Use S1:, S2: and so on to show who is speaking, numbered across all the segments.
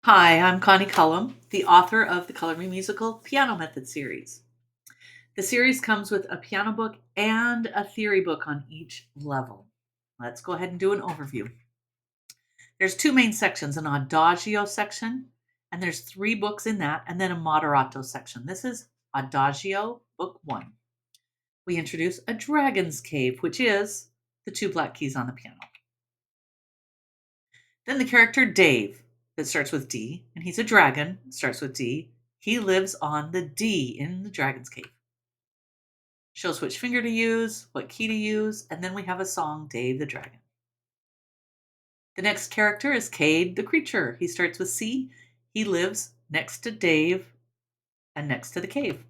S1: Hi, I'm Connie Cullum, the author of the Color Me Musical Piano Method series. The series comes with a piano book and a theory book on each level. Let's go ahead and do an overview. There's two main sections, an adagio section, and there's three books in that, and then a moderato section. This is Adagio, book one. We introduce a dragon's cave, which is the two black keys on the piano. Then the character Dave, that starts with D, and he's a dragon, starts with D. He lives on the D in the dragon's cave. Shows which finger to use, what key to use, and then we have a song, Dave the Dragon. The next character is Cade the creature. He starts with C. He lives next to Dave and next to the cave.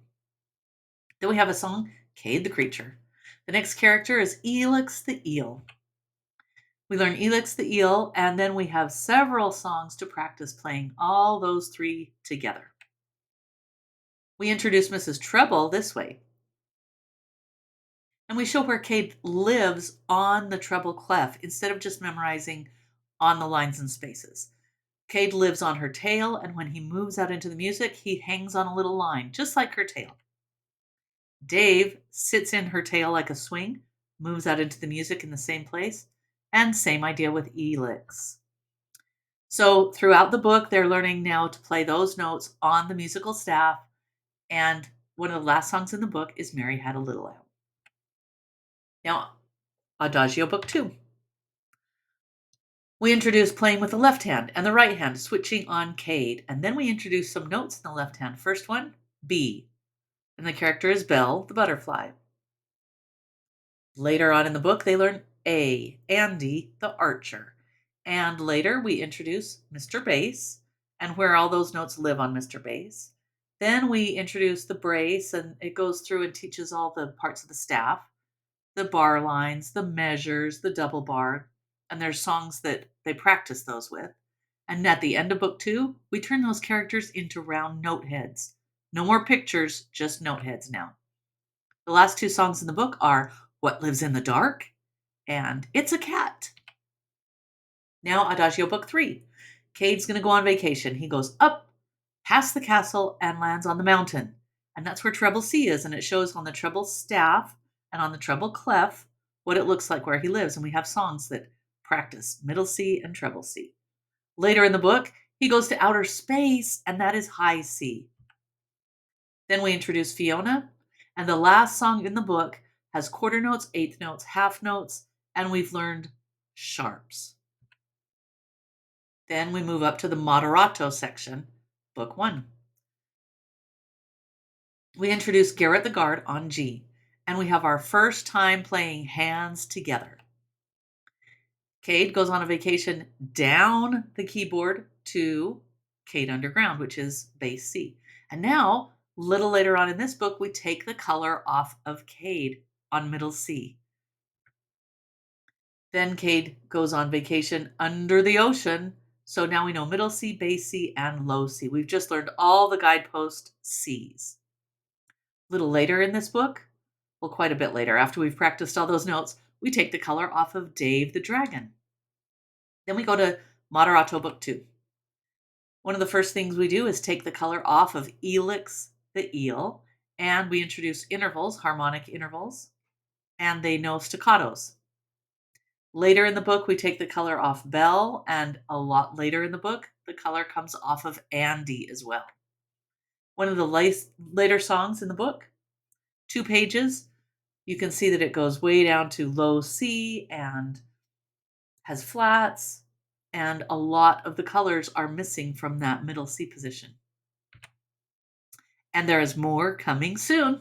S1: Then we have a song, Cade the creature. The next character is Elix the eel. We learn Elix the eel, and then we have several songs to practice playing all those three together. We introduce Mrs. Treble this way, and we show where Cade lives on the treble clef instead of just memorizing on the lines and spaces. Cade lives on her tail, and when he moves out into the music, he hangs on a little line, just like her tail. Dave sits in her tail like a swing, moves out into the music in the same place, and same idea with Elix. So throughout the book, they're learning now to play those notes on the musical staff, and one of the last songs in the book is Mary Had a Little Lamb. Now, Adagio Book 2. We introduce playing with the left hand and the right hand, switching on Cade, and then we introduce some notes in the left hand. First one, B, and the character is Belle, the butterfly. Later on in the book, they learn A, Andy, the archer. And later we introduce Mr. Bass and where all those notes live on Mr. Bass. Then we introduce the brace, and it goes through and teaches all the parts of the staff, the bar lines, the measures, the double bar, and there's songs that they practice those with. And at the end of book 2, we turn those characters into round note heads. No more pictures, just note heads now. The last two songs in the book are What Lives in the Dark and It's a Cat. Now, Adagio Book 3. Cade's going to go on vacation. He goes up past the castle and lands on the mountain. And that's where treble C is. And it shows on the treble staff and on the treble clef what it looks like where he lives. And we have songs that practice middle C and treble C. Later in the book, he goes to outer space, and that is high C. Then we introduce Fiona, and the last song in the book has quarter notes, eighth notes, half notes, and we've learned sharps. Then we move up to the moderato section, book 1. We introduce Garrett the Guard on G, and we have our first time playing hands together. Cade goes on a vacation down the keyboard to Cade Underground, which is bass C. And now, little later on in this book, we take the color off of Cade on middle C. Then Cade goes on vacation under the ocean. So now we know middle C, bass C, and low C. We've just learned all the guidepost Cs. A little later in this book, well, quite a bit later, after we've practiced all those notes, we take the color off of Dave the Dragon. Then we go to Moderato Book 2. One of the first things we do is take the color off of Elix the eel, and we introduce intervals, harmonic intervals, and they know staccatos. Later in the book, we take the color off Belle, and a lot later in the book, the color comes off of Andy as well. One of the later songs in the book, 2 pages, you can see that it goes way down to low C and has flats, and a lot of the colors are missing from that middle C position. And there is more coming soon.